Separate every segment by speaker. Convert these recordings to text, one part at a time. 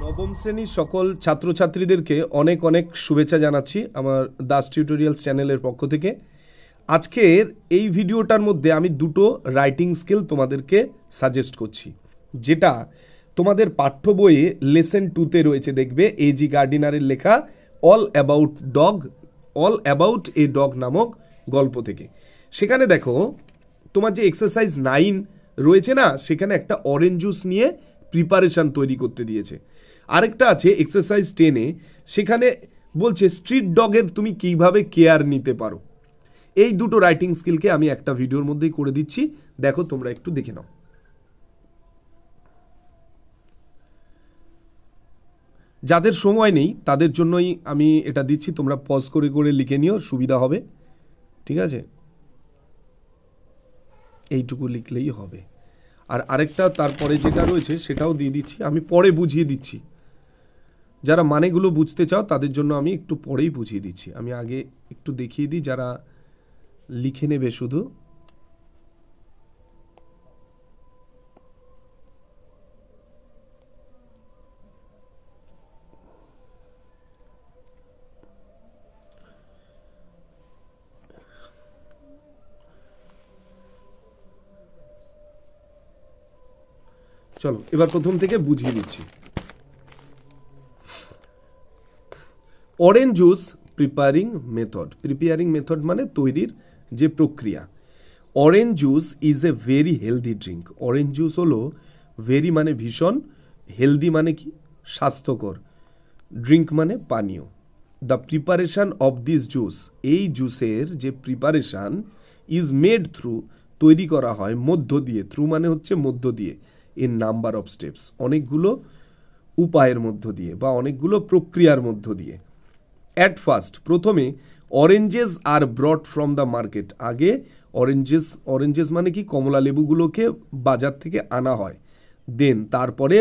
Speaker 1: নবম শ্রেণীর সকল ছাত্রছাত্রীদেরকে অনেক অনেক শুভেচ্ছা জানাচ্ছি আমার দাস টিউটোরিয়ালস চ্যানেলের পক্ষ থেকে। আজকের এই ভিডিওটার মধ্যে আমি দুটো রাইটিং স্কিল তোমাদেরকে সাজেস্ট করছি, যেটা তোমাদের পাঠ্য বইয়ে লেসন 2-তে রয়েছে। দেখবে এজি গার্ডিনারের লেখা অল অ্যাবাউট এ ডগ নামক গল্প থেকে। সেখানে দেখো তোমার যে এক্সারসাইজ 9 রয়েছে না, সেখানে একটা অরেঞ্জ জুস নিয়ে প্রিপারেশন তৈরি করতে দিয়েছে। আরেকটা আছে এক্সারসাইজ 10-এ, সেখানে বলছে স্ট্রিট ডগের তুমি কিভাবে কেয়ার নিতে পারো। এই দুটো রাইটিং স্কিলকে আমি একটা ভিডিওর মধ্যেই করে দিচ্ছি, দেখো তোমরা একটু দেখে নাও। যাদের সময় নেই তাদের জন্যই আমি এটা দিচ্ছি, তোমরা পজ করে করে লিখে নিও, সুবিধা হবে। ঠিক আছে, এইটুকু লিখলেই হবে। আর আরেকটা তারপরে যেটা রয়েছে সেটাও দিয়ে দিচ্ছি, আমি পরে বুঝিয়ে দিচ্ছি। যারা মানেগুলো বুঝতে চাও তাদের জন্য আমি একটু পরেই বুঝিয়ে দিচ্ছি, আমি আগে একটু দেখিয়ে দিই যারা লিখে নেবে শুধু। চলো এবার প্রথম থেকে বুঝিয়ে দিচ্ছি। অরেঞ্জ জুস প্রিপেয়ারিং মেথড মানে তৈরির যে প্রক্রিয়া। Orange juice is a very healthy drink. Orange juice হলো ভেরি মানে ভীষণ, হেলদি মানে কি স্বাস্থ্যকর, ড্রিঙ্ক মানে পানীয়। The preparation of this juice, এই জুসের যে প্রিপারেশন, ইজ মেড থ্রু তৈরি করা হয় মধ্য দিয়ে, থ্রু মানে হচ্ছে মধ্য দিয়ে, ইন নাম্বার অফ স্টেপস অনেকগুলো উপায়ের মধ্য দিয়ে বা অনেকগুলো প্রক্রিয়ার মধ্য দিয়ে। অ্যাট ফার্স্ট প্রথমে oranges are ব্রট from the market, আগে অরেঞ্জেস মানে কি কমলা লেবুগুলোকে বাজার থেকে আনা হয়। দেন তারপরে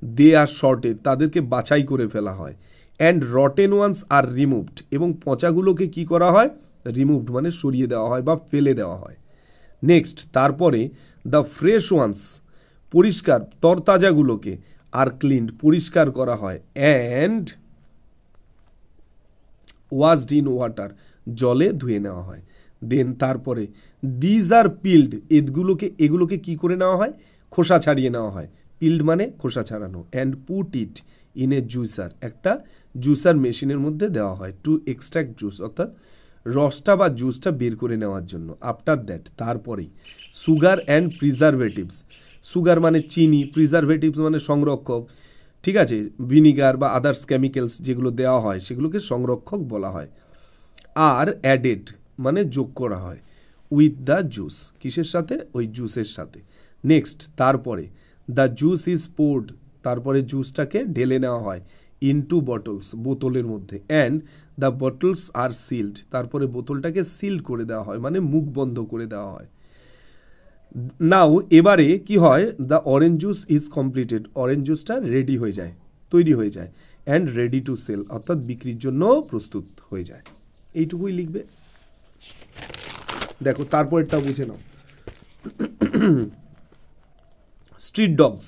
Speaker 1: দে আর শর্টেড, তাদেরকে বাছাই করে ফেলা হয়। And rotten ones are removed, এবং পচাগুলোকে কি করা হয়, রিমুভড মানে সরিয়ে দেওয়া হয় বা ফেলে দেওয়া হয়। নেক্সট তারপরে দ্য ফ্রেশ ওয়ান্স, পরিষ্কার তরতাজাগুলোকে, আর ক্লিনড পরিষ্কার করা হয়। অ্যান্ড ওয়াশড ইন ওয়াটার, জলে ধুয়ে নেওয়া হয়। দেন তারপরে দিজ আর পিল্ড, এগুলোকে কি করে নেওয়া হয়, খোসা ছাড়িয়ে নেওয়া হয়। পিল্ড মানে খোসা ছাড়ানো। And put it in a juicer, একটা জুসার মেশিনের মধ্যে দেওয়া হয় টু এক্সট্রাক্ট জুস, অর্থাৎ রসটা বা জুসটা বের করে নেওয়ার জন্য। আফটার দ্যাট তারপরেই সুগার অ্যান্ড প্রিজারভেটিভস, সুগার মানে চিনি, প্রিজারভেটিভস মানে সংরক্ষক, ঠিক আছে, ভিনিগার বা আদার্স কেমিক্যালস যেগুলো দেওয়া হয় সেগুলোকে সংরক্ষক বলা হয়। আর অ্যাডেড মানে যোগ করা হয় উইথ দ্য জুস, কিসের সাথে, ওই জুসের সাথে। নেক্সট তারপরে দ্য জুস ইজ পোর্ড, তারপরে জুসটাকে ঢেলে নেওয়া হয় ইনটু বটলস, বোতলের মধ্যে। And the bottles are sealed, তারপরে বোতলটাকে সিল্ড করে দেওয়া হয় মানে মুখ বন্ধ করে দেওয়া হয়। নাও এবারে কি হয়, the orange juice is completed, orange জুসটা রেডি হয়ে যায়, তৈরি হয়ে যায়। অ্যান্ড রেডি টু সেল, অর্থাৎ বিক্রির জন্য প্রস্তুত হয়ে যায়। এইটুকুই লিখবে। দেখো তারপরেরটা বুঝে নাও। স্ট্রিট ডগস,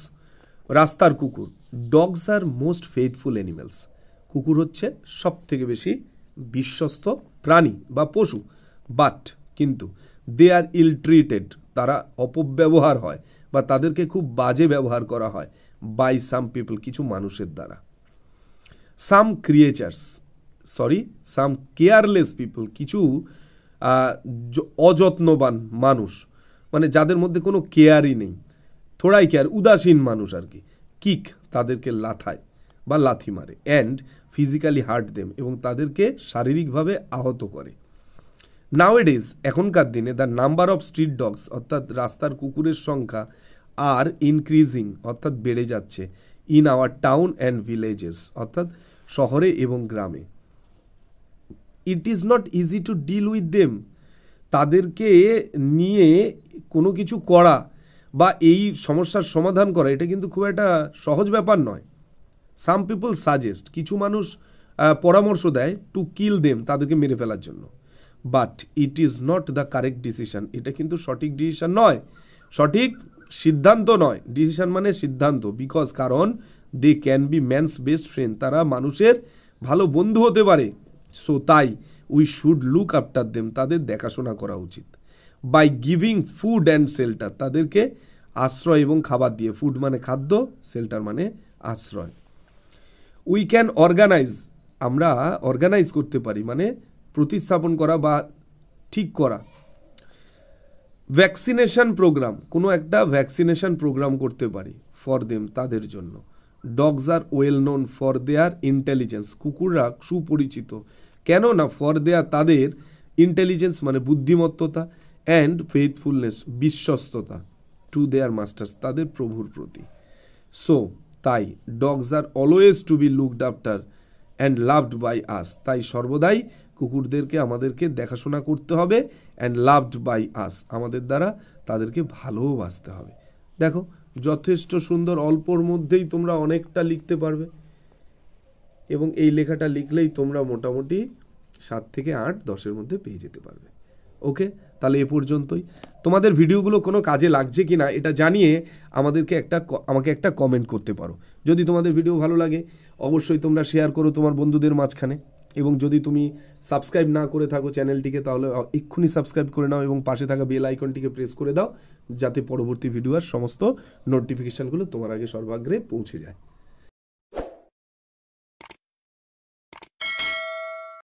Speaker 1: রাস্তার কুকুর। Dogs are most faithful animals, কুকুর হচ্ছে সব থেকে বেশি বিশ্বস্ত প্রাণী বা পশু। বাট কিন্তু দে আর ইল ট্রিটেড, তারা অপব্যবহার হয় বা তাদেরকে খুব বাজে ব্যবহার করা হয় বাই সাম পিপল, কিছু মানুষের দ্বারা। সাম কেয়ারলেস পিপল, কিছু অযত্নবান মানুষ, মানে যাদের মধ্যে কোনো কেয়ারই নেই, থোড়াই কেয়ার, উদাসীন মানুষ আর কি। কিক, তাদেরকে লাথায় বা লাথি মারে। অ্যান্ড ফিজিক্যালি হার্ট দেম, এবং তাদেরকে শারীরিকভাবে আহত করে। নাওএডেজ, এখনকার দিনে the number of street dogs, অর্থাৎ রাস্তার কুকুরের সংখ্যা, আর ইনক্রিজিং, অর্থাৎ বেড়ে যাচ্ছে, in our town and villages, অর্থাৎ শহরে এবং গ্রামে। It is not easy to deal with them, তাদেরকে নিয়ে কোনো কিছু করা বা এই সমস্যার সমাধান করা, এটা কিন্তু খুব একটা সহজ ব্যাপার নয়। সাম পিপল সাজেস্ট, কিছু মানুষ পরামর্শ দেয়, টু কিল দেম, তাদেরকে মেরে ফেলার জন্য। But it is not the correct decision, এটা কিন্তু সঠিক ডিসিশন নয়, সঠিক সিদ্ধান্ত নয়। ডিসিশন মানে সিদ্ধান্ত। বিকজ, কারণ they can be man's best friend, তারা মানুষের ভালো বন্ধু হতে পারে। সো তাই we should look after them, তাদের দেখাশোনা করা উচিত। By giving food and shelter, তাদেরকে আশ্রয় এবং খাবার দিয়ে, ফুড মানে খাদ্য, শেল্টার মানে আশ্রয়। উই ক্যান অর্গানাইজ, আমরা অর্গানাইজ করতে পারি মানে প্রতিস্থাপন করা বা ঠিক করা। ভ্যাকসিনেশন প্রোগ্রাম, কোনো একটা ভ্যাকসিনেশন প্রোগ্রাম করতে পারি ফর দেম, তাদের জন্য। Dogs are well known for their intelligence, কুকুররা সুপরিচিত কেন না ফর দেয়ার, তাদের ইন্টেলিজেন্স মানে বুদ্ধিমত্ততা, অ্যান্ড ফেইথফুলনেস বিশ্বস্ততা, টু দেয়ার মাস্টার্স, তাদের প্রভুর প্রতি। সো তাই dogs are always to be looked after and loved by us, তাই সর্বদাই কুকুরদেরকে আমাদেরকে দেখাশোনা করতে হবে, অ্যান্ড লাভড বাই আস, আমাদের দ্বারা তাদেরকে ভালোবাসতে হবে। দেখো যথেষ্ট সুন্দর, অল্পর মধ্যেই তোমরা অনেকটা লিখতে পারবে, এবং এই লেখাটা লিখলেই তোমরা মোটামুটি 7 থেকে 8, 10-এর মধ্যে পেয়ে যেতে পারবে। ওকে, তাহলে এ পর্যন্তই। তোমাদের ভিডিওগুলো কোনো কাজে লাগছে কিনা এটা জানিয়ে আমাকে একটা কমেন্ট করতে পারো। যদি তোমাদের ভিডিও ভালো লাগে অবশ্যই তোমরা শেয়ার করো তোমার বন্ধুদের মাঝখানে, এবং যদি তুমি সাবস্ক্রাইব না করে থাকো চ্যানেলটিকে তাহলে এক্ষুনি সাবস্ক্রাইব করে নাও এবং পাশে থাকা বেল আইকনটিকে প্রেস করে দাও, যাতে পরবর্তী ভিডিওর সমস্ত নোটিফিকেশনগুলো তোমার আগে সর্বাগ্রে পৌঁছে যায়।